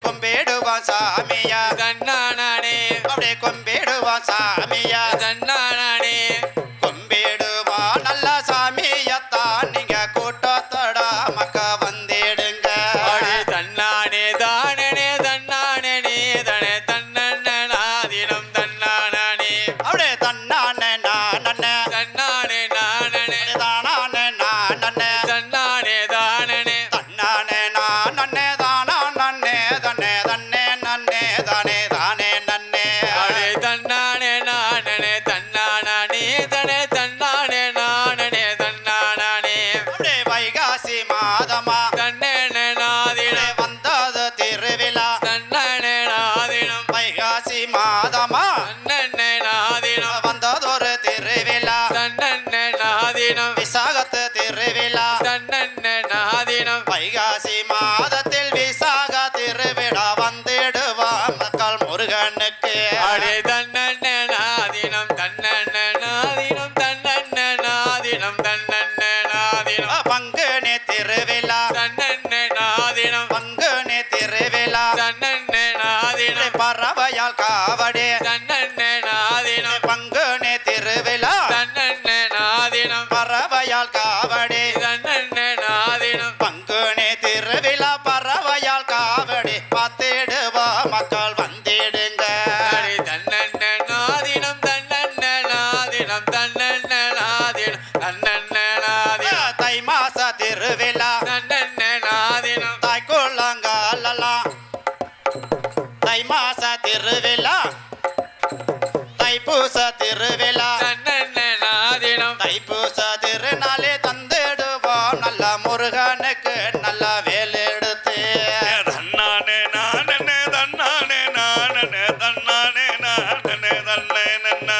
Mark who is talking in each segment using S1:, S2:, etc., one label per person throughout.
S1: கொம்பிடுவான் சாமியா
S2: தன்னானே
S1: அப்படியே கொம்பிடுவான் சாமியா
S2: தன்னானே
S1: கொம்பிடுவான் நல்ல சாமியத்தான் நீங்க கூட்டத்தோட மக்க வந்திடுங்க
S2: தன்னானே தானே தன்னானே தனே தன்னன்னாதினம் தன்னானே
S1: அப்படியே தன்னானே நானே
S2: தன்னானே நானே
S1: தானானே நானே
S2: தன்னானே தானே
S1: தன்னானே நானே தானானே தன்னே தன்னே நன்னே தானே தானே நன்னே
S2: தன்னானே நானே தன்னானே தனே தன்னானே நானே தன்னானே
S1: அப்படியே வைகாசி மாதமா
S2: தன்னே நாதினம்
S1: வந்தது திருவிழா
S2: தன்னே நாதினம்
S1: வைகாசி மாதமா
S2: தன்னே நாதினம்
S1: வந்ததொரு திருவிழா
S2: தன்னே நாதினம்
S1: விசாகத்து திருவிழா
S2: தன்னே நாதினம்
S1: வைகாசி மாதத்தில் விசாக திருவிழா வந்திடுவா மக்கள் முருகனுக்கு
S2: அடே தன்னே நாதினம் தன்னே நாதினம் தன்னே நாதினம் தன்னே நாதினம்
S1: பங்குனி திருவிழா
S2: தன்னே நாதினம்
S1: பங்குனி திருவிழா
S2: தன்னே நாதினம்
S1: பறவையால் காவடி
S2: தன்னே நாதினம்
S1: பங்குனி திருவிழா
S2: தன்னே நாதினம்
S1: பறவையால் காவடி
S2: தன்னே நாதினம்
S1: பங்குனி திருவிழா பறவையால் காவடி பார்த்திடுவா மக்கள் வந்திடுங்க
S2: அடே தன்னே நாதினம் தன்னே நாதினம் தன்னே நாதினம் தன்னே நாதினம்
S1: தை மாச திருவிழா
S2: தன்னே நாதினம்
S1: தாய்க்குள்ளங்காலெல்லாம் தை மாச திருவிழா தைப்பூச திருவிழா
S2: தன்னே நாதினம்
S1: தைப்பூச திருநாளே தந்திடுவோம் நல்ல முருகனுக்கு நல்ல வேலெடுத்து
S3: தன்னானே நானே தன்னானே நானே தன்னானே நானே தன்னே நன்னா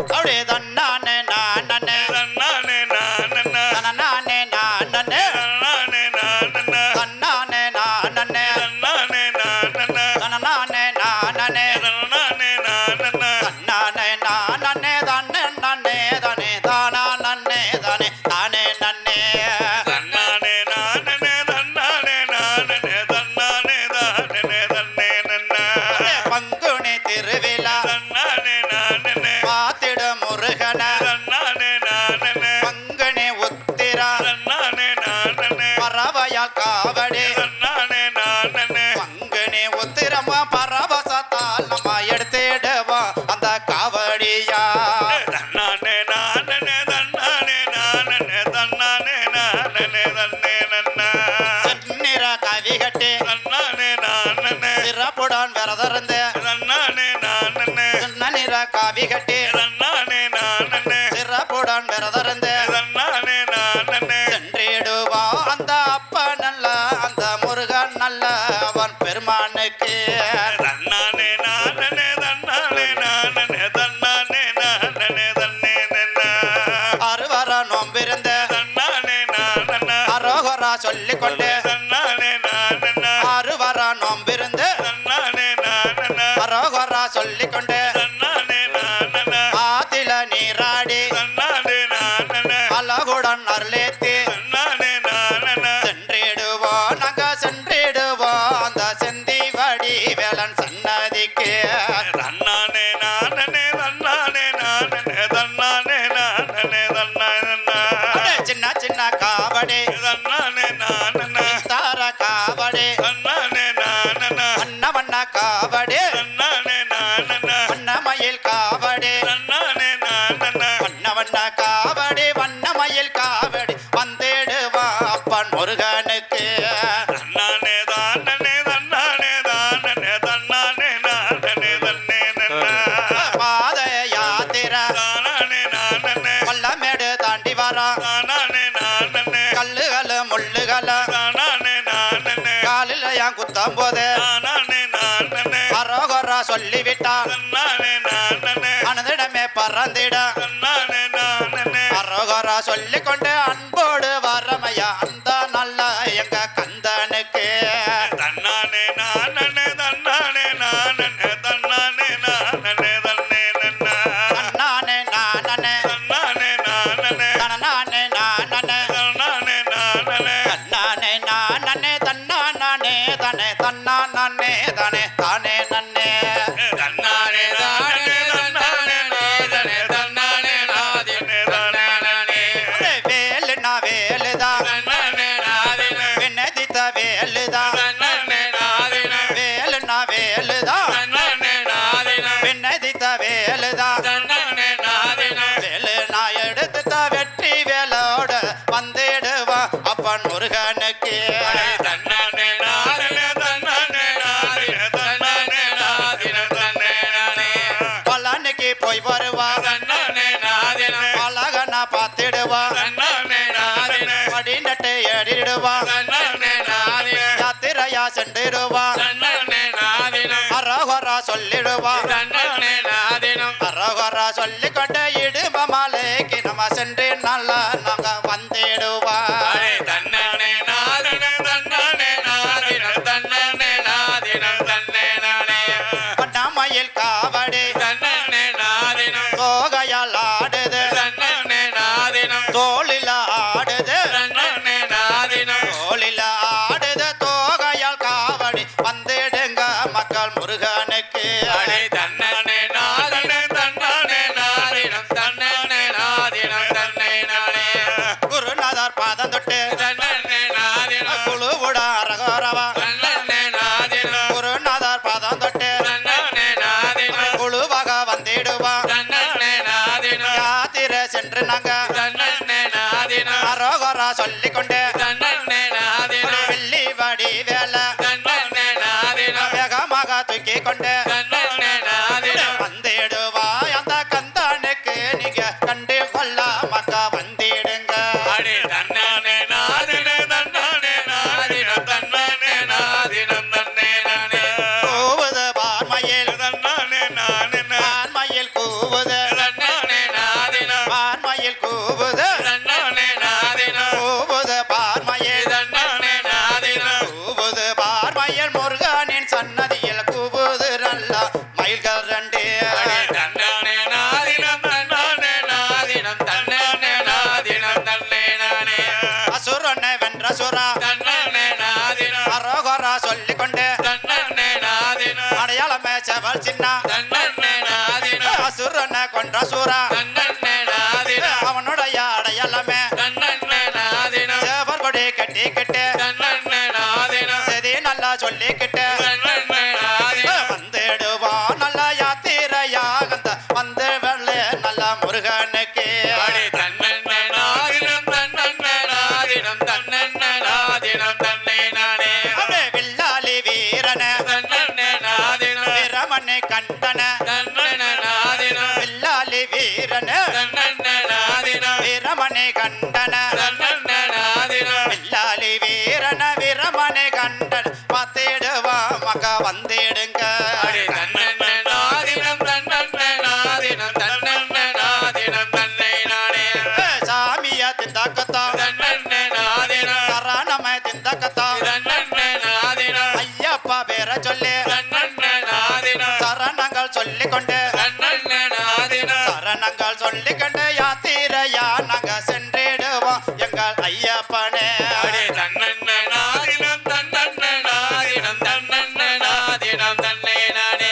S1: அப்படியே தன்னானே நானே
S3: தன்னானே நானே
S1: தனநானே நானே
S3: தன்னானே நானே
S1: தன்னானே நானே
S3: தன்னானே நானே
S1: தனநானே நானே
S3: தன்னானே நானே
S1: தன்னானே நானே தன்னே நன்னே தனே தானா நன்னே தனே தானே நன்னே
S3: தன்னானே நானே தன்னானே நானே தன்னானே தானே தன்னே நன்னா
S1: பங்குனி திருவிழா
S3: தன்னானே நானே
S1: பார்த்திட முருகன
S3: தன்னானே நானே
S1: பங்குனி உத்திரா
S3: தன்னானே நானே
S1: பறவையால் காவடி
S3: தன்னானே நானே
S1: பங்குனி உத்திரமா பரவசத்தால் நம்ம எடுத்திடுவோம் அந்த காவடியா
S3: தன்னானே நானே தன்னானே நானே தன்னானே நானே தன்னே நன்னா
S1: செந்நிற கவி கட்டி
S3: தன்னானே நானே
S1: சிறப்புடன் விரதருந்து
S3: தன்னானே நானே
S1: சின்ன நிற காவி கட்டி
S3: தன்னானே நானே
S1: சிறப்புடன் விரதருந்து
S3: தன்னானே நானே
S1: சென்றிடுவோம் அந்த அப்ப நல்ல அந்த முருகன் நல்ல அவன் பெருமானுக்கு
S3: தன்னானே நானே தன்னானே நானே தன்னானே நானே தன்னே நன்னா
S1: அறுவர நோம்பிருந்த
S3: தன்னானே நானே
S1: அரோகரா சொல்லிக்கொண்டு
S3: தன்னானே நானே
S1: அறுவர நோம்பிருந்து
S3: தன்னானே நானே
S1: அரோகரா சொல்லிக்கொண்டு
S3: தன்னானே நானே
S1: ஆத்தில நீராடி
S3: தன்னானே நானே
S1: அழகுடன் அருளேத்தி
S3: தன்னானே நானே
S1: சென்றிடுவோம் நாங்க சென்றிடுவோம் அந்த செந்தி வடி வேலன் சன்னதிக்கு
S3: தன்னானே நானே தன்னானே நானே தன்னானே நானே தன்னானே
S1: அடே சின்ன சின்ன காவடி
S3: தன்னானே நானே
S1: தார காவடி
S3: தன்னானே நானே
S1: வண்ண வண்ண காவடி
S3: தன்னானே நானே
S1: வண்ணமயில் காவடி
S3: தன்னானே நானே
S1: வண்ண வண்ண காவடி வண்ணமயில் காவடி வந்திடுவா அப்பன் முருகனுக்கு
S3: தன்னானே தானே தன்னானே தானே தன்னானே நானே தன்னே நன்னா
S1: பாத யாத்திரை
S3: தானே நானே
S1: பள்ளமேடு தாண்டி வரா
S3: தானே நானே
S1: கல்லுகள் முள்ளுகள்
S3: தானே நானே
S1: காலில் என் குத்தம் போது
S3: தானே நானே
S1: அரோகரா சொல்லிவிட்டா
S3: தன்னானே நானே
S1: மனதிடமே பறந்திட
S3: தன்னானே நானே
S1: அரோகரா சொல்லிக்கொண்டு அன்போடு வரமையா அந்த நல்ல எங்க கந்தனுக்கு
S3: தன்னானே நானே தன்னானே நானே தன்னானே நானே தன்னே நன்னா
S1: நானே நானே
S3: தன்னானே நானே
S1: நானே நானே
S3: தன்னானே நானே
S1: நானே நானே தன்னானே தனே நன்னே தானே தானே நன்னே
S2: தன்னானே தானே தன்னானே நாதனே தன்னானே நாதினே தன்னானே
S1: வேலுனா வேலுதான்
S2: தன்னானே நாதினே
S1: விண்ணதித்த வேலுதான்
S2: தன்னானே நாதினே
S1: வேலுனா வேலுதான்
S2: தன்னானே நாதினே
S1: விண்ணதித்த வேலுதான்
S2: தன்னானே நாதினே
S1: வேலு நான் எடுத்த வெற்றி வேலோட வந்திடுவா அப்பன் முருகனுக்கு
S2: தன்னானே நாதினே தன்னானே நாதினே தன்னானே நாதினே தன்னானே
S1: பழனிக்கு போய் வருவா
S2: தன்னானே நாதினே
S1: அழகனா பார்த்திடுவா
S2: தன்னானே நாதினே
S1: படிநட்டு ஏறிடுவா
S2: தன்னானே நாதினே
S1: யாத்திரையா சென்றிடுவா
S2: தன்னானே நாதினே
S1: அரகரா சொல்லிடுவா
S2: தன்னானே நாதினே
S1: அரகரா சொல்லிக்கொண்டு இடும மலைக்கு நம்ம சென்று நல்லா நாங்க வந்திடுவா
S2: தன்னானே நாதினே தன்னானே நாதினே தன்னானே நாதினே தன்னானே
S1: பண்ணாமையில் காவடி
S2: தன்னானே நாதினே
S1: தோகையால் ஆடுது
S2: தன்னானே நாதினே
S1: தோளில ஆடுது
S2: தன்னானே நாதினே
S1: தோளில ஆடுது தோகையால் காவடி வந்திடுங்க மக்கள் முருகனுக்கு
S2: தன்னானே நாதினே தன்னானே நாதினே தன்னானே நாதினே தன்னானே
S1: குருநாதர் பாதம் தொட்டு
S2: தன்னானே நாதினே
S1: குழுவுட அரகோரவா
S2: தன்னானே நாதினே
S1: குருநாதர் பாதம் தொட்டு
S2: தன்னானே நாதினே
S1: குழுவாக வந்திடுவா
S2: தன்னானே நாதினே
S1: யாத்திரை சென்று நாங்க
S2: தன்னானே நாதினே
S1: அரகோரா சொல்லிக்கொண்டு
S2: தன்னானே நாதினே
S1: வெள்ளி வடி வேலை
S2: தன்னானே நாதினே
S1: வேகமாக தூக்கி கொண்டு
S2: தன்னானே நாதினே
S1: வந்திடுவா அந்த கந்தானுக்கு நீங்க கண்டு கொள்ள மக்கா வந்திடுங்க
S2: தன்னானே நாதினே தன்னானே நாதினே தன்னானே நாதினே தன்னானே
S1: கூவுது பார்மையில்
S3: தன்னானே நானே
S1: பார்மையில் கூவுது
S2: தன்னானே நாதினே
S1: பார்மையில் கூவுது
S2: தன்னானே நாதினே
S1: கூவுது பார்மையில்
S2: தன்னானே நாதினே
S1: கூவுது பார்மையில் முருகனின் சன்னதியில் கூவுது நல்லா மயில்கள் ரெண்டு
S2: தன்னானே நாதினம் தன்னானே நாதினம் தன்னானே நாதினம் தன்னானே
S1: அசுரனை வென்ற சுரா
S2: தன்னானே நாதினம்
S1: அரோகரா சொல்லிக்கொண்டு
S2: தன்னானே நாதினம்
S1: அடையாளமே செவல் சின்ன
S2: தன்னானே நாதினம்
S1: அசுரனை கொன்ற சூரா
S2: தன்னானே நாதினம்
S1: அவனுடைய அடையாளமே
S2: தன்னானே நாதினம்
S1: சேவர் கொடி கட்டிக்கிட்டு
S2: தன்னானே நாதினம்
S1: செதி நல்லா சொல்லிக்கிட்டு
S2: தன்னானே நாதினம்
S1: வந்திடுவா நல்லா யாத்திரையாக வந்து வெள்ளே நல்லா முருகனுக்கு
S2: தன்னே நாதினம் தன்னே நாதினம் தன்னே நாதினம் தன்னே நானே
S1: அப்படியே வில்லாலி வீரன
S2: தன்னே நாதினம்
S1: வீரமணி கண்டன
S2: தன்னே நாதினம்
S1: வில்லாலி வீரன
S2: தன்னே நாதினம்
S1: வீரமணி கண்டன
S2: தன்னே நாதினம்
S1: வில்லாலி வீரன வீரமணி கண்டன் பார்த்திடுவா மக வந்திடுங்க
S2: தன்னே நாதினம் தன்னே நாதினம் தன்னே நாதினம் தன்னே நானே
S1: சாமிய திந்தாக்கத்தா
S2: தன்னே நாதினம்
S1: சரணம திந்தாக்கத்தா
S2: தன்னே நாதினம்
S1: ஐயப்பா பேர சொல்லி
S2: தன்னே நாதினம்
S1: சரணங்கள் சொல்லிக்கொண்டு
S2: தன்னே நாதினம்
S1: சரணங்கள் சொல்லிக்கொண்டு யாத்திரையா நாங்க சென்றிடுவோம் எங்கள் ஐயப்பனே
S2: தன்னே நாதினம் தன்னே நாதினம் தன்னே நாதினம் தன்னே நானே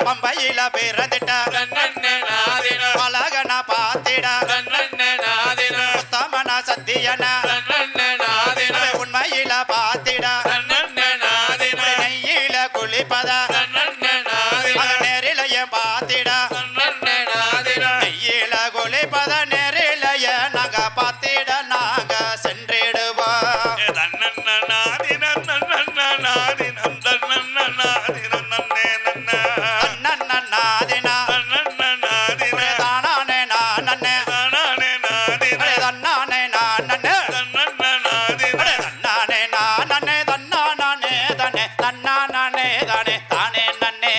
S1: பம்பையில பிறந்துட்ட
S2: தன்னே நாதினம்
S1: பலகன பாத்திட
S2: தன்னே நாதினம்
S1: உத்தமன சத்தியன
S2: தன்னே நாதினம்
S1: உண்மையில பாத்திட
S2: தன்னே நாதினம்
S1: நெய்யில குளிப்பத
S2: தன்னே நாதினம்
S1: நேரிலைய பாத்திட
S2: தன்னே நாதினம்
S1: நெய்யில குளிப்பத நேரிலைய நாங்க பாத்திட நாங்க சென்றிடுவோம்
S3: தன்னன்ன நாதினம் தன்னன்ன நாதினம் தன்னன்ன நாதினம் நன்னே நன்ன
S1: நாதினா
S3: தன்னன்ன நாதினம்
S1: தானே நானே
S3: தானானே நாதினம்
S1: தன்னானே நானே
S3: தன்னன்ன நாதினம்
S1: தன்னானே நானே தன்னானே தானே தன்னானே தானே தானே நன்னே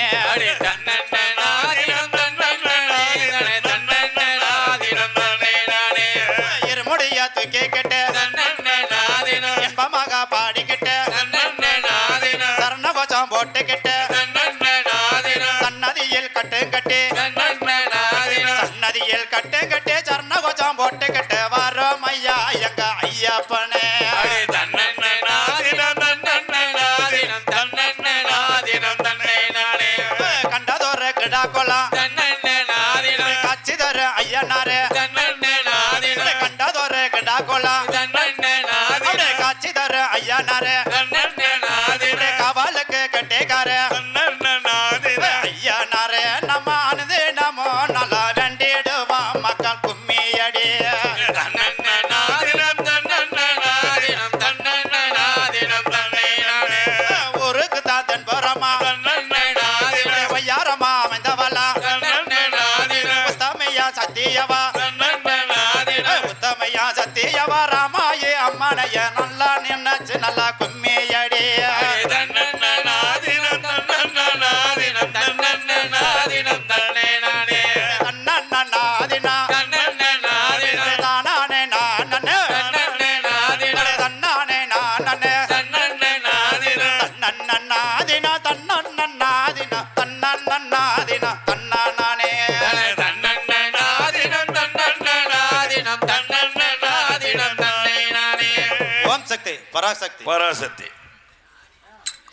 S2: தன்னே நாதினம் தன்னே நாதினம் தன்னே நாதினம் தன்னே நானே
S1: இருமுடிய தூக்கி கிட்டு
S2: தன்னே நாதினம்
S1: இன்பமாக பாடிக்கிட்டு
S2: தன்னே நாதினம்
S1: சரண கோச்சம் போட்டுக்கிட்டு
S2: தன்னே நாதினம்
S1: சன்னதியில் கட்டு கட்டி
S2: தன்னே நாதினம்
S1: சன்னதியில் கட்டு கட்டி சரண கோச்சம் போட்டுக்கிட்டு வரோம் ஐயா எங்க ஐயப்பனே
S2: தன்னே நாதினம் தன்னே நாதினம் தன்னே நாதினம்
S1: ஐயனாரு காவலுக்கு கட்டிக்காரு ஐயனாரு நம்ம அனுது நம்ம நல்லா வெண்டிடுவோம் மக்கள் கும்மியடி ஊருக்கு தான் தென்புறமா ஒய்யாரமா அமைந்தவளா உத்தமையா சத்தியவா உத்தமையா சத்தியவா ராமாயே அம்மனைய நல்லா நினைச்சு நல்லா கும்மியடி தன்னன்னாதினா தானானே நானே தன்னானே நானே தன்னன்னாதினா தன்னன்னாதினா தன்னன்னாதினா தன்னானே ஓம் சக்தி பராசக்தி
S3: பராசக்தி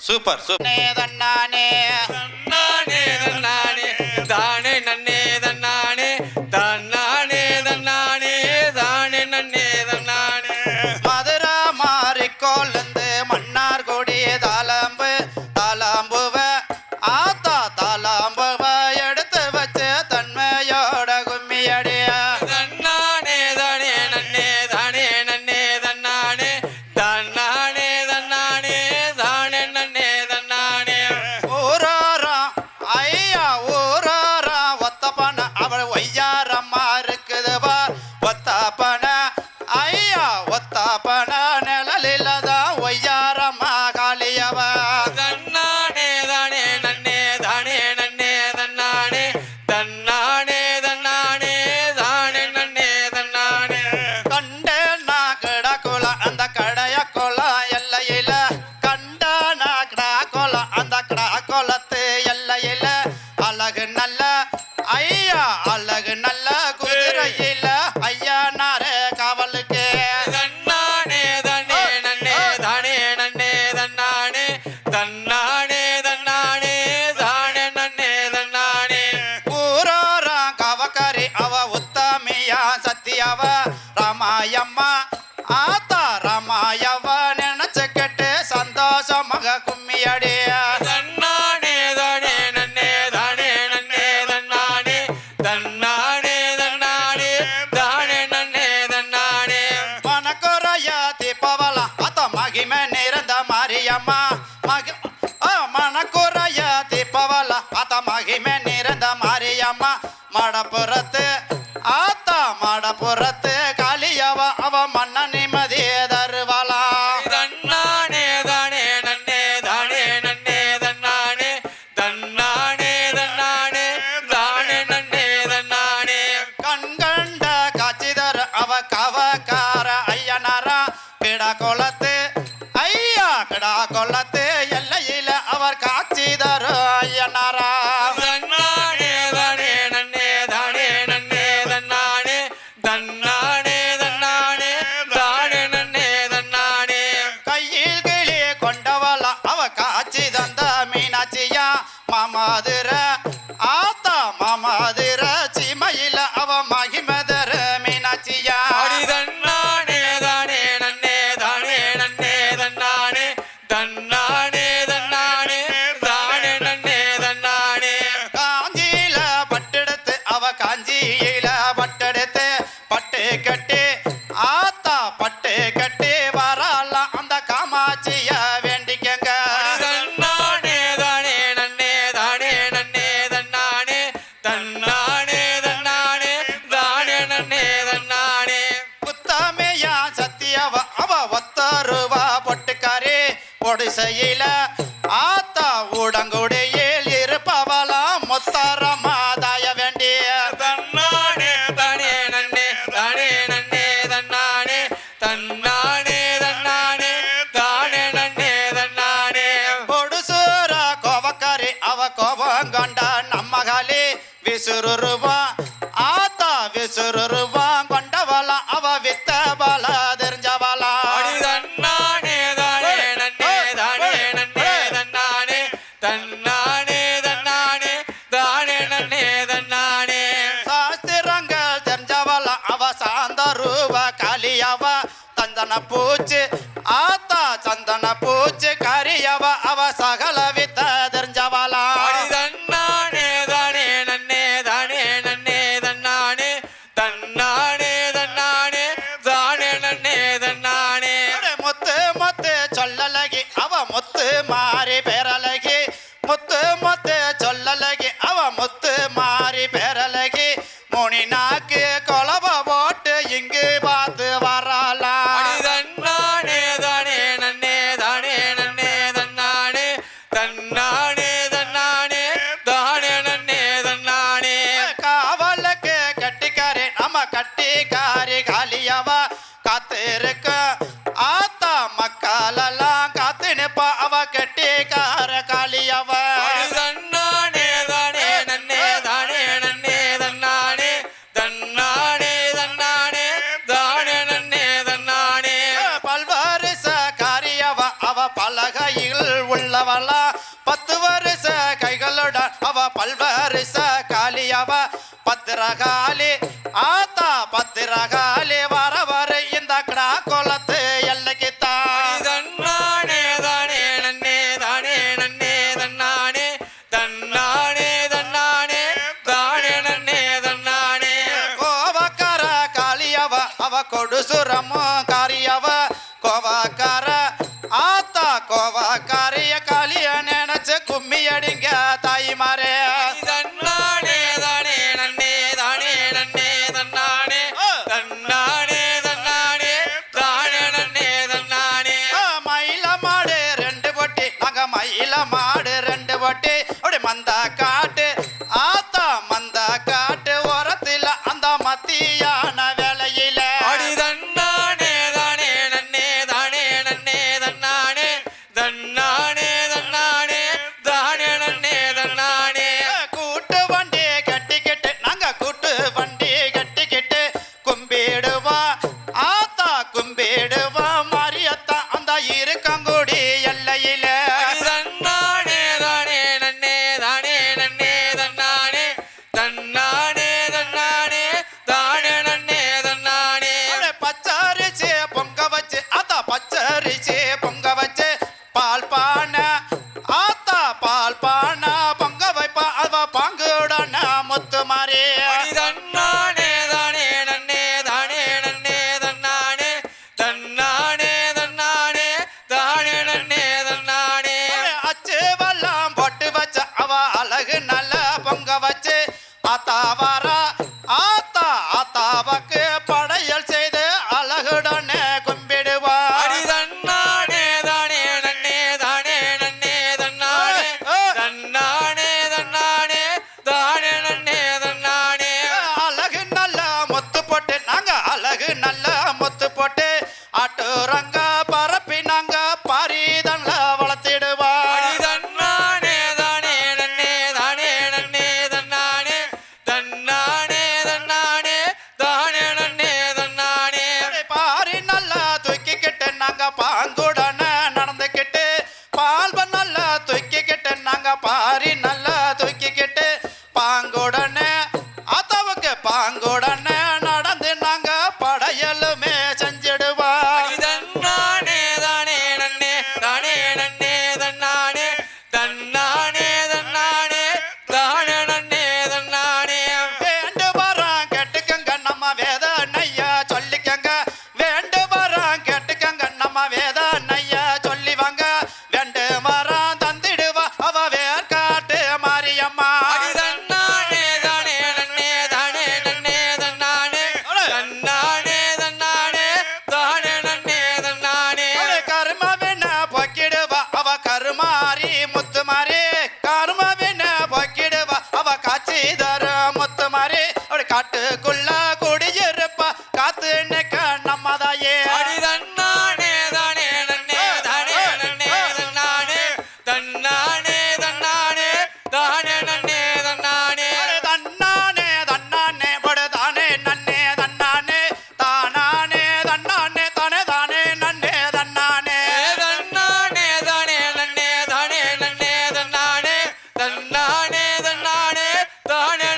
S1: சூப்பர் சூப்பர் தன்னானே
S2: தானே நன்னே தன்னானே தன்னானே தன்னானே தானே நன்னே தன்னானே
S1: மதுரா மாறிக்கோலந்து மன்னார் கொடி தாளம்பு தாளாம்புவ ஆத்தா தாளாம்புவ எடுத்து வச்சு தன்மையோட கும்மியடிய
S2: தன்னானே தானே நன்னே தானே நன்னே தன்னானே தன்னானே தன்னானே தானே நன்னே தன்னானே
S1: ஊராரா ஐயா ஊராரா ஒத்தப்பன அவள் ஒய்யாரம்மா இருக்குது பார் ஒத்தப்பன ஐயா ஒத்தப்பன நிழலில்தான் ஒய்யாரம்மா காளியவ
S2: தன்னானே தானே நன்னே தானே நன்னே தன்னானே தன்னானே தன்னானே தானே நன்னே தன்னானே
S1: கண்டேனா கிடக்குல அந்த கடைய குளம் எல்லையில கண்டனா கிடாக்குளம் அந்த கிடாக்குளத்து எல்லையில அழகு நல்ல ஐயா அழகு நல்ல குதிரையில ஐயனாரே காவலுக்கு
S2: தன்னானே தானே நன்னே தானே நன்னே தன்னானே தன்னானே தன்னானே தானே நன்னே தன்னானே
S1: ஊரோரா கவக்கரி அவ உத்தமியா சத்தியவ ராமாயம்மா ஆத்தா ராமாயவ நினைச்சுக்கிட்டு சந்தோஷமாக கும்மியடிய
S2: தன்னானே தானே நன்னே தானே நன்னே தன்னானே தன்னானே தன்னானே தானே நன்னே தன்னானே
S1: மனக்குறைய தீபவள அத்த மகிமை நிறைந்த மாரியம்மா மனக்குறைய தீபவள அத்த மகிமை நிறைந்த மாரியம்மா மடப்புறத்து ஆத்தா மடப்புறத்து காளியவ அவ மன்ன நிம்மதி தருவலா
S2: தன்னானே தானே நன்னே தானே நன்னே தன்னானே தன்னானே தன்னானே தானே நன்னே தன்னானே
S1: கண்கண்ட காட்சிதர் அவ கவக்கார ஐயனாரா கிடா கொளத்து ஐயா கிடா கொளத்து எல்லையில அவர் காட்சிதர் ஐயனாரா
S2: தன்னானே தானே நன்னே தானே நன்னே தன்னானே தன்னானே தன்னானே தானே நன்னே தன்னானே
S1: கையில் கிளி கொண்டவள அவ காட்சி தந்த மீனாட்சியா மாமாதிர ஆத்தா மாமாதிர சீமையில அவ மகிமதர மீனாட்சியா
S2: அடி தன்னானே தானே நன்னே தானே நன்னே தன்னானே தன்னானே தன்னானே தானே நன்னே தன்னானே
S1: காஞ்சியில பட்டெடுத்து அவ காஞ்சியில பட்டெடுத்து பட்டு கட்டி ஆத்தா பட்டு கட்டி வரலாம் அந்த காமாட்சிய வேண்டிக்கங்க
S2: தன்னானே தானே நன்னே தானே நன்னே தன்னானே தன்னானே தன்னானே தானே நன்னே தன்னானே
S1: புத்தமையா சத்தியவ அவ ஒத்தருவா பொட்டுக்காரி ஒடிசையில ஆத்தா ஊடங்குடியில் இருப்பவளா முத்தரமா தாய வேண்டிய
S2: தன்னானே தானே நன்னே தானே நன்னே தன்னானே தன்னானே தன்னானே தானே நன்னே தன்னானே
S1: பொடுசூர கோவக்காரி அவ கோபம் கொண்ட நம்மகாலி விசுருவா ஆத்தா விசுருவா கொண்டவளா அவ வித்தவள தெரிஞ்சவளா
S2: அடி தன்னானே தானே நன்னே தானே நன்னே தன்னானே தன்னானே தன்னானே தானே நன்னே தன்னானே
S1: சாஸ்திரங்கள் தெரிஞ்சவள அவ சாந்த ரூப காளியவ தந்தன பூச்சு ஆத்தா சந்தன பூச்சி கரியவ அவ சகல வித்த தெரிஞ்சவளா
S2: அடி தன்னானே தானே நன்னே தானே நன்னே தன்னானே தன்னானே தன்னானே தானே நன்னே தன்னானே
S1: முத்து முத்து சொல்லலகி அவ முத்து மாறி பேரழகி முத்து முத்து சொல்லலகி அவ முத்து மாறி பேரழகி முனி நாக்கு கொலவ போட்டு இங்கு பார்த்து வரலா
S2: அடி தன்னானே தானே நன்னே தானே நன்னே தன்னானே தன்னானே தன்னானே தானே நன்னே தன்னானே
S1: காவலுக்கு கட்டிக்காரி நம்ம கட்டிக்காரி காலியவ காத்திருக்க ஆத்தா மக்களெல்லாம் காத்து நிப்பா அவ கட்டிக்கார காலியவ
S2: அடி தன்னானே தானே நன்னே தானே நன்னே தன்னானே தன்னானே தன்னானே தானே நன்னே தன்னானே
S1: பல்வரிச காரியவ அவ பலகையில் உள்ளவளா 10 வருஷ கைகளுடன் அவ பல்வரிச காலியவ பத்திரகாலி ஆத்தா பத்திரகாலி வர வர இந்த கடா குளத்து எல்லைக்கு தான்
S2: தன்னானே தானே நன்னே தானே நன்னே தன்னானே தன்னானே தன்னானே தானே நன்னே தன்னானே
S1: கோவக்கார காளியவ அவ கொடுசுரமோ காரியவ கோவக்கார ஆத்தா கோவக்காரிய காளிய நினைச்சு கும்மி அடிங்க தாய்மாரே
S2: தன்னானே தானே நன்னே தானே நன்னே தன்னானே தன்னானே தன்னானே தானே நன்னே தன்னானே
S1: மயில மாடு 2 பொட்டி நாங்க மயில மாடு 2 பொட்டி அப்படி மந்த காட்டு ஆத்தா மந்த காட்டு ஓரத்துல அந்த மத்தியான வேலையில
S2: அடி தன்னானே தானே நன்னே தானே நன்னே தன்னானே தன்னானே தன்னானே தானே நன்னே தன்னானே
S1: கூட்டு வண்டி கட்டிக்கிட்டு நாங்க கூட்டு வண்டி கட்டிக்கிட்டு கும்பிடுவா ஆத்தா கும்பிடுவா மாரியத்தா அந்த இருக்கங்குடி எல்லையில
S2: அடி தன்னானே தானே நன்னே தானே நன்னே தன்னானே தன்னானே தன்னானே தானே நன்னே தன்னானே
S1: பச்சரிசி பொங்க வச்சு ஆத்தா பச்சரிசி பொங்க வச்சு பால் பானை ஆத்தா பால் பானை பொங்க வைப்பா அவ பாங்குடன முத்து மாறி
S2: அடி தன்னானே தானே நன்னே தானே நன்னே தன்னானே தன்னானே தன்னானே தானே நன்னே தன்னானே
S1: அச்சு வல்லாம் பொட்டு வச்ச அவ அழகு நல்ல பொங்க வச்சு ஆத்தா வாரா ஆத்தா ஆத்தாவுக்கு படையல் செய்து அழகுடன கும்பிடுவா
S2: அடி தன்னானே தானே நன்னே தானே நன்னே தன்னானே தன்னானே தன்னானே தானே நன்னே தன்னானே
S1: அழகு நல்ல முத்து போட்டு நாங்க அழகு நல்ல முத்து போட்டு ஆட்டுறங்க பரப்பி நாங்க பாரிதன்ல வளர்த்திடுவா
S2: அடி தன்னானே தானே நன்னே தானே நன்னே தன்னானே தன்னானே தன்னானே தானே நன்னே தன்னானே
S1: பாரி நல்லா தூக்கிக்கிட்டு நாங்க பாங்குடன நடந்துக்கிட்டு பால்ப நல்லா தூக்கிக்கிட்டு நாங்க பாரி நல்லா தூக்கிக்கிட்டு பாங்குடன ஆத்தாவுக்கு பாங்குடன நடந்து நாங்க படையலுமே செஞ்சிடுவா
S2: அடி தன்னானே தானே நன்னே தானே நன்னே தன்னானே தன்னானே தன்னானே தானே நன்னே தன்னானே
S1: வேண்டு வரம் கேட்டுக்கங்க நம்ம வேத நையா சொல்லிக்கங்க வேண்டு வரம் கேட்டுக்கங்க நம்ம வேத நையா சொல்லி வாங்க வேண்டு வரம் தந்திடுவா அவ வேர்காட்டு மாரியம்மா
S2: அடி தன்னானே தானே நன்னே தானே நன்னே தன்னானே தன்னானே தன்னானே தானே நன்னே தன்னானே
S1: கருமவின பொக்கிடுவா அவ கருமாரி முத்து மாறி கருமவின பொக்கிடுவா அவ காட்சி தர முத்து மாறி அப்படி காட்டுக்குள்ள குடியிருப்பா காத்து நிக்க நம்ம தாயே
S2: அடி தன்னானே தானே நன்னே தானே நன்னே தன்னானே தன்னானே தன்னானே தானே நன்னே தன்னானே
S1: தன்னானே தன்னானே படு தானே நன்னே தன்னானே தானானே தன்னானே தானே தானே நன்னே தன்னானே
S2: தன்னானே தானே நன்னே தானே நன்னே தன்னானே தன்னானே தன்னானே தானே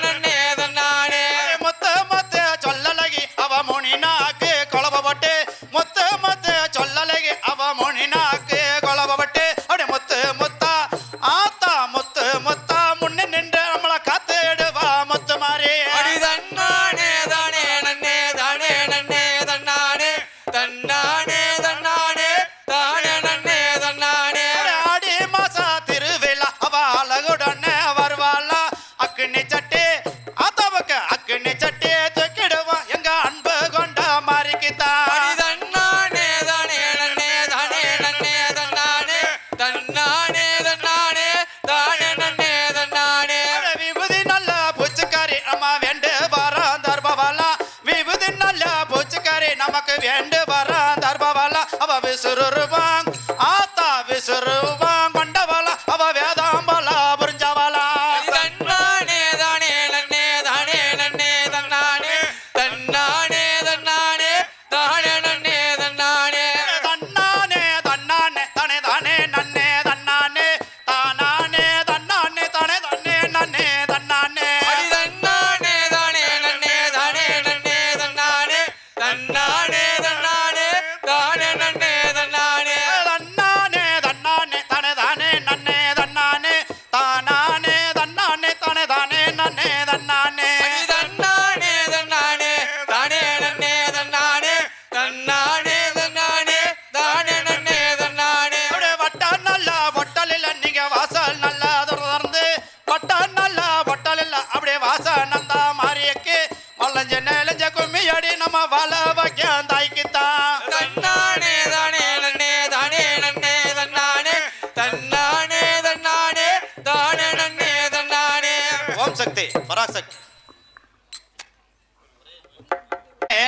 S1: பராசக்தி பராசக்தி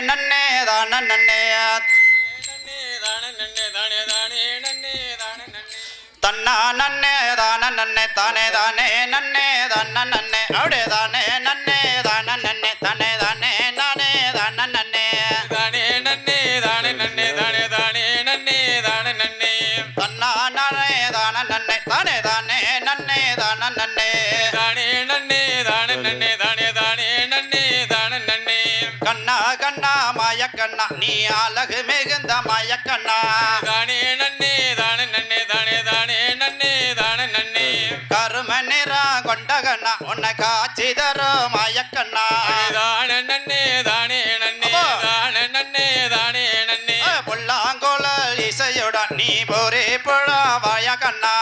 S1: நன்னே தான் நன்னே தன்னா நன்னே தான நன்னே தானே தானே நன்னே தான நன்னே அப்படியே தானே நன்னே தான நன்னே தானே தானே நானே தான நன்னே
S2: தானே நன்னே தானே நன்னே தானே தானே நன்னே தானே நன்னே
S1: தன்னா நானே தான நன்னே தானே தானே நன்னே தான நன்னே
S2: தானே நன்னே தானே நன்னே தானே தானே நன்னே தானே நன்னே
S1: கண்ணா கண்ணா மாயக்கண்ணா நீ அழகு மிகுந்த மாயக்கண்ணா
S2: தானே நன்னே தானே நன்னே தானே தானே நன்னே தானே நன்னே
S1: கரும நிறம் கொண்ட கண்ணா உன்னை காட்சி தரும் மாயக்கண்ணா
S2: தானே நன்னே தானே நன்னே தானே நன்னே தானே நன்னே
S1: புல்லாங்குழல் இசையுடன் நீ போரே புழா வாய கண்ணா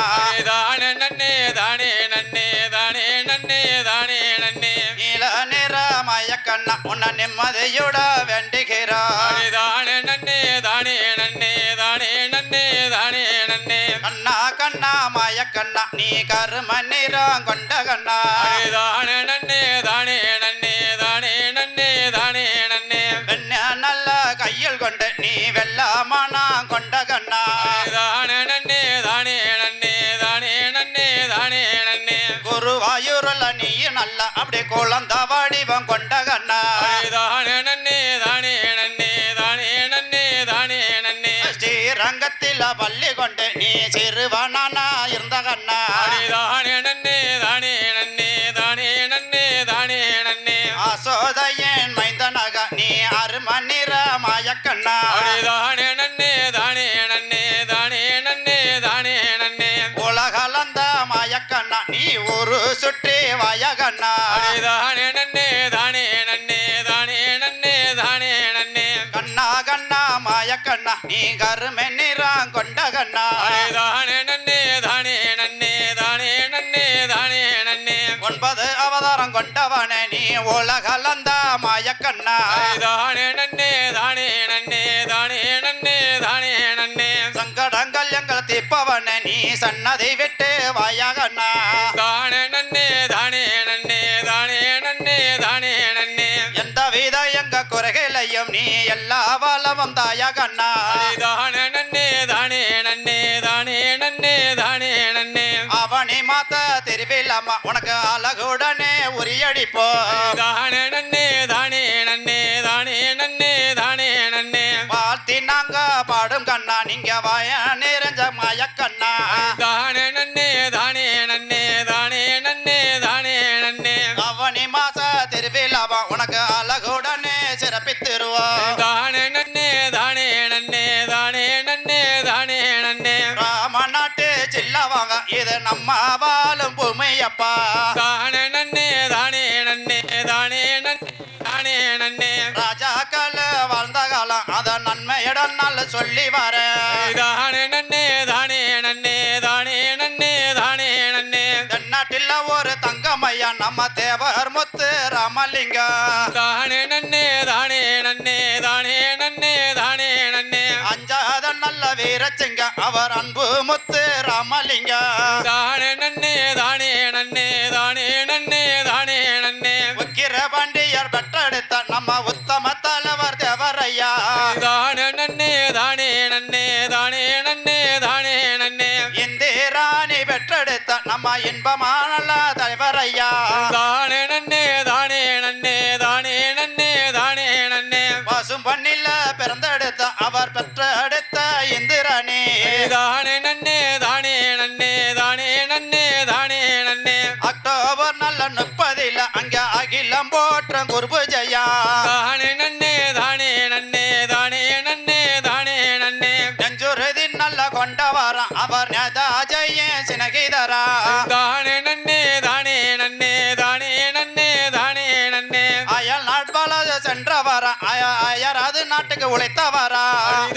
S2: தானே நன்னே தானே நன்னே தானே நன்னே தானே நன்னே
S1: நீல நிற மாயக்கண்ணா உன்னை நிம்மதியுட வேண்டுகிறார்
S2: தானே நன்னே தானே நன்னே தானே நன்னே தானே நன்னே
S1: கண்ணா கண்ணா மாயக்கண்ணா நீ கரும நிறம் கொண்ட கண்ணா
S2: தானே நன்னே தானே நன்னே தானே நன்னே தானே நன்னே
S1: வெண்ண நல்ல கையில் கொண்டு நீ வெள்ளமானா கொண்ட கண்ணா
S2: தானே நன்னே தானே நன்னே தானே நன்னே தானே நன்னே
S1: குருவாயூருல நீ நல்ல அப்படி குழந்த வடிவம் கொண்ட கண்ணா
S2: தானே நன்னே தானே நன்னே தானே நன்னே தானே நன்னே
S1: ஸ்ரீரங்கத்தில பள்ளி கொண்டு நீ சிறுவனானா இருந்த கண்ணா
S2: தானே நன்னே தானே நன்னே தானே நன்னே தானே நன்னே
S1: அசோதையன் மைந்தனக நீ அரும நிற மாயக்கண்ணா
S2: தானே நன்னே தானே நன்னே தானே நன்னே தானே நன்னே
S1: உலகளந்த மாயக்கண்ணா நீ ஒரு சுற்றி வாயகண்ணா
S2: தானே நன்னே தானே நன்னே தானே நன்னே தானே நன்னே
S1: கண்ணா கண்ணா மாயக்கண்ணா நீ கரும நிறம் கொண்ட கண்ணா
S2: தானே நன்னே தானே நன்னே தானே நன்னே தானே நன்னே
S1: 9 அவதாரம் கொண்டவனே நீ உலகளந்த மாயக்கண்ணா
S2: தானே நன்னே தானே நன்னே தானே நன்னே தானே நன்னே
S1: சங்கடங்கள் எங்கள் தீர்ப்பவனே நீ சன்னதி விட்டு வாயகண்ணா
S2: தானே நன்னே தானே நன்னே தானே நன்னே தானே நன்னே
S1: எந்த வித எங்க குறைகளையும் நீ எல்லா வளமும் தாயகண்ணா
S2: தானே நன்னே தானே நன்னே தானே நன்னே தானே நன்னே
S1: அவனி மாத்த திருவிழாமா உனக்கு அழகுடனே உரியடிப்போ
S2: தானே நன்னே தானே நன்னே தானே நன்னே தானே நன்னே
S1: வாழ்த்தி நாங்க பாடும் கண்ணா நீங்க வாய நிறைஞ்ச மாயக்கண்ணா
S2: தானே நன்னே தானே நன்னே தானே நன்னே தானே நன்னே
S1: அவனி மாச திருவிழாவா உனக்கு அழகுடனே சிறப்பித்திருவா
S2: தானே நன்னே தானே நன்னே தானே நன்னே தானே நன்னே
S1: ராம நாட்டு சில்லவாங்க இது நம்ம வாழும் பூமியப்பா
S2: தானே நன்னே தானே நன்னே தானே நன்னே தானே நன்னே
S1: ராஜாக்கள் வாழ்ந்த காலம் அத நன்மையிடம் நல்ல சொல்லி வர
S2: தானே நன்னே தானே நன்னே தானே நன்னே தானே நன்னே
S1: தென்னாட்டில் ஒரு தங்கமையா நம்ம தேவர் முத்து ராமலிங்கம்
S2: தானே நன்னே தானே நன்னே தானே நன்னே தானே நன்னே
S1: அஞ்சாத நல்ல வீரச்சிங்க அவர் அன்பு முத்து ராமலிங்கம்
S2: தானே நன்னே தானே நன்னே தானே நன்னே தானே நன்னே
S1: உக்கிர பாண்டியர் பெற்றெடுத்த நம்ம உத்தம தலைவர் தேவரையா
S2: தானே நன்னே தானே நன்னே தானே நன்னே தானே நன்னே
S1: இந்திராணி பெற்றெடுத்த நம்ம இன்பமான தலைவரையா
S2: தானே நன்னே தானே நன்னே தானே நன்னே தானே நன்னே
S1: பசும் பண்ணில பிறந்தெடுத்த அவர் பெற்றெடுத்த இந்திராணி
S2: தானே நன்னே தானே நன்னே தானே நன்னே தானே நன்னே
S1: அக்டோபர் நல்ல 30 அங்க அகிலம் போற்ற குருபு ஜெயா
S2: தானே நன்னே தானே நன்னே தானே நன்னே தானே நன்னே
S1: நெஞ்சுறுதி நல்ல கொண்டவரம் அவர் நேதாஜய சினகிதரா
S2: தானே நன்னே தானே நன்னே தானே நன்னே தானே நன்னே
S1: அயல் நாட்பால சென்றவர அயராது நாட்டுக்கு உழைத்தவரா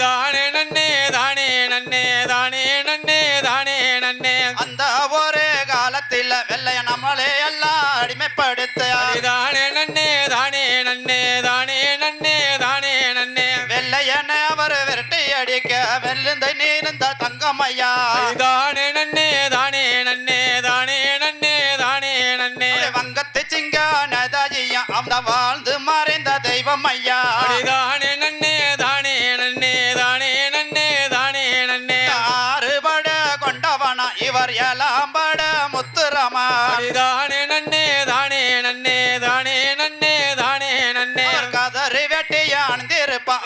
S2: தானே நன்னே தானே நன்னே தானே நன்னே தானே நன்னே
S1: அந்த ஒரு காலத்தில் வெள்ளைய நம்மளே எல்லாம் அடிமைப்படுத்த
S2: தானே நன்னே தானே நன்னே தானே நன்னே தானே நன்னே
S1: வெள்ளையன அவர் விரட்டி அடிக்க வெள்ளுந்த நீர்ந்த தங்கம்மையா
S2: தானே நன்னே தானே நன்னே தானே நன்னே தானே நன்னே
S1: வங்கத்து சிங்க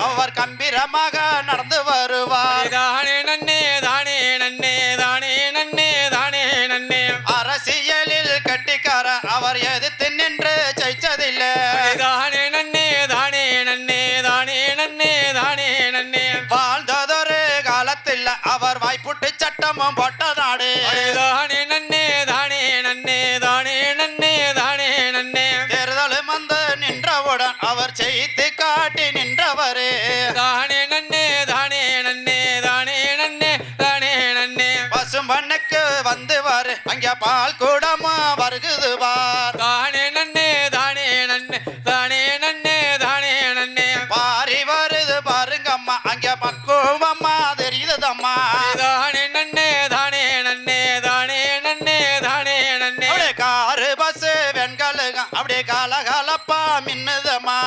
S1: அவர் கம்பீரமாக நடந்து வருவார்.
S2: தானே நன்னே தானே நன்னே தானே நன்னே தானே நன்னே.
S1: அரசியலில் கட்டிக்கார அவர் எதிர்த்து நின்று ஜெயிச்சதில்லை.
S2: தானே நன்னே தானே நன்னே தானே நன்னே தானே நன்னே.
S1: வாழ்ந்ததொரு காலத்தில் அவர் வாய்ப்புட்டு சட்டமும் போட்ட நாடு.
S2: தானே நன்னே தானே நன்னே தானே நன்னே தானே நன்னே.
S1: தேர்தலும் வந்து நின்றவுடன் அவர் செய்து காட்டி நின்றவரே.
S2: தானே நன்னே தானே நன்னே தானே நன்னே தானே நன்னே.
S1: பசும்பண்ணுக்கு வந்து வாரு அங்க பால் கூடமா வருகுது பார்.
S2: தானே நன்னே தானே நன்னே தானே நன்னே தானே நன்னே.
S1: பாரி வருது பாருங்கம்மா அங்க பக்குவம்மா தெரியுதம்மா.
S2: தானே நன்னே தானே நன்னே தானே நன்னே தானே நன்னே.
S1: அப்படியே காரு பஸ் வெண்கலுங்க அப்படியே காலகாலப்பா மின்னுதம்மா.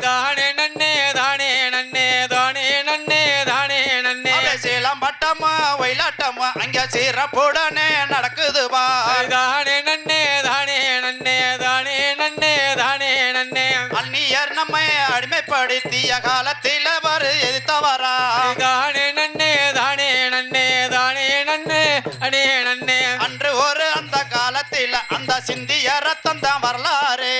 S2: தானே நன்னே தானே நன்னே தானே நன்னே தானே நன்னே.
S1: அப்படியே சீலம்பட்டம்மா ஒயிலாட்டம்மா அங்க சீரப்புடனே நடக்குது பார்.
S2: தானே நன்னே தானே நன்னே தானே நன்னே தானே நன்னே.
S1: அந்நியர் நம்மை அடிமைப்படுத்திய காலத்தில் வரு எதிர்த்தவரா.
S2: தானே நன்னே தானே நன்னே தானே நன்னே அடே நன்னே.
S1: அன்று ஒரு அந்த காலத்தில் அந்த சிந்திய ரத்தம் தான் வரலாறு.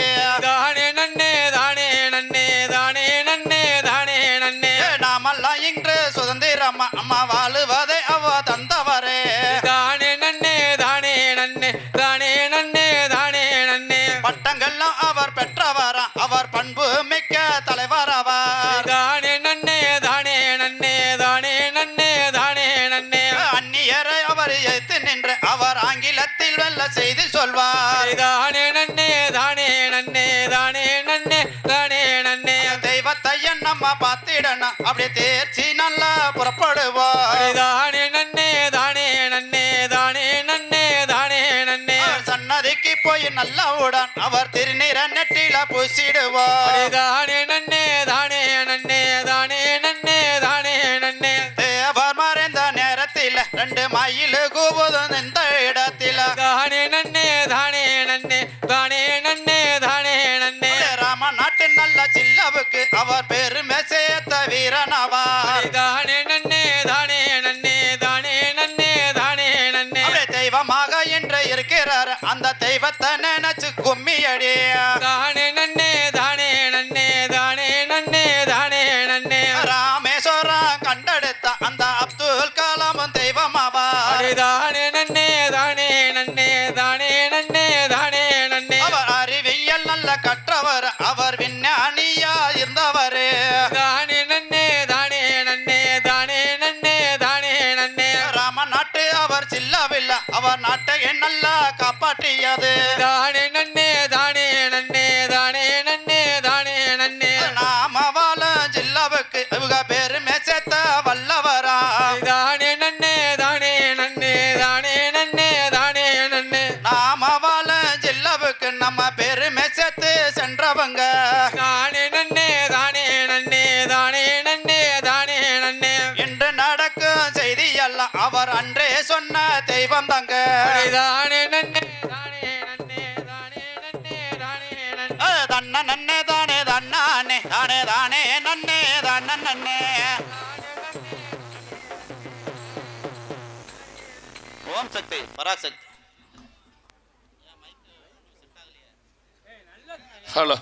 S2: தானே நன்னே தானே நன்னே தானே நன்னே தானே நன்னே.
S1: நாமெல்லாம் இன்று சுதந்திரம் அம்மா வாழுவதை அவ தந்தவரே.
S2: தானே நன்னே தானே நன்னே தானே நன்னே தானே நன்னே.
S1: பட்டங்கள்லாம் அவர் பெற்றவரா அவர் பண்பு மிக்க தலைவரவர்.
S2: தானே நன்னே தானே நன்னே தானே நன்னே தானே நன்னே.
S1: அந்நியரை அவர் எதிர்த்து நின்று அவர் ஆங்கிலத்தில் வெல்ல செய்து சொல்வார்.
S2: தானே நன்னே தானே நன்னே தானே நன்னே தானே நன்னே.
S1: தெய்வத்தை நம்ம பார்த்திடணும் அப்படி தேர்ச்சி நல்லா புறப்படுவார்.
S2: தானே நன்னே தானே நன்னே தானே நன்னே தானே நன்னே.
S1: சன்னதிக்கு போய் நல்லவுடன் அவர் திருநீர நெட்டில பூசிடுவார்.
S2: தானே நன்னே தானே நன்னே தானே நன்னே தானே நன்னே.
S1: தேவர் மறைந்த நேரத்தில் 2 மயில் கூவுதும் இந்த இடத்தில்.
S2: தானே நன்னே தானே நன்னே தானே நன்னே தானே நன்னே.
S1: ராம நாட்டு நல்ல சில்லவுக்கு அவர் பெருமை சேர்த்த வீரனவார்.
S2: தானே நன்னே தானே நன்னே தானே நன்னே தானே நன்னே.
S1: தெய்வமாக என்று இருக்கிறார் அந்த தெய்வத்தை நினைச்சு கும்மியடி.
S2: தானே நன்னே தானே நன்னே தானே நன்னே தானே நன்னே.
S1: ராமேஸ்வரம் கண்டெடுத்த அந்த அப்துல் கலாமும் தெய்வமாவார்.
S2: தானே நன்னே தானே நன்னே தானே நன்னே தானே நன்னே.
S1: அவர் அறிவியல் நல்ல கற்றவர் அவர் விஞ்ஞானியா இருந்தவர்.
S2: தானே நன்னே தானே நன்னே தானே நன்னே தானே நன்னே.
S1: ராம நாட்டு அவர் சில்லவில்ல அவர் நாட்டை நல்லா காப்பாற்றியது.
S2: தானே நன்னே தானே நன்னே தானே நன்னே தானே நன்னே.
S1: நாம வாழ ஜில்லாவுக்கு இவங்க பெருமை சேர்த்த வல்லவரா.
S2: தானே நன்னே தானே நன்னே தானே நன்னே தானே நன்னே.
S1: நாம வாழ ஜில்லாவுக்கு நம்ம பெருமை சேர்த்து சென்றவங்க.
S2: தானே நன்னே தானே நன்னே தானே நன்னே தானே நன்னே.
S1: இன்று நடக்கும் செய்தி எல்லாம் அவர் அன்றே சொன்ன தெய்வம் தங்க.
S2: தானே நன்னே தானே நன்னே தானே நன்னே தானே நன்னே.
S1: தன்ன நன்னே தானே தன்னானே தானே தானே நன்னே தன்ன நன்னே. ஓம் சக்தி பராசக்தி.
S3: ஹலோ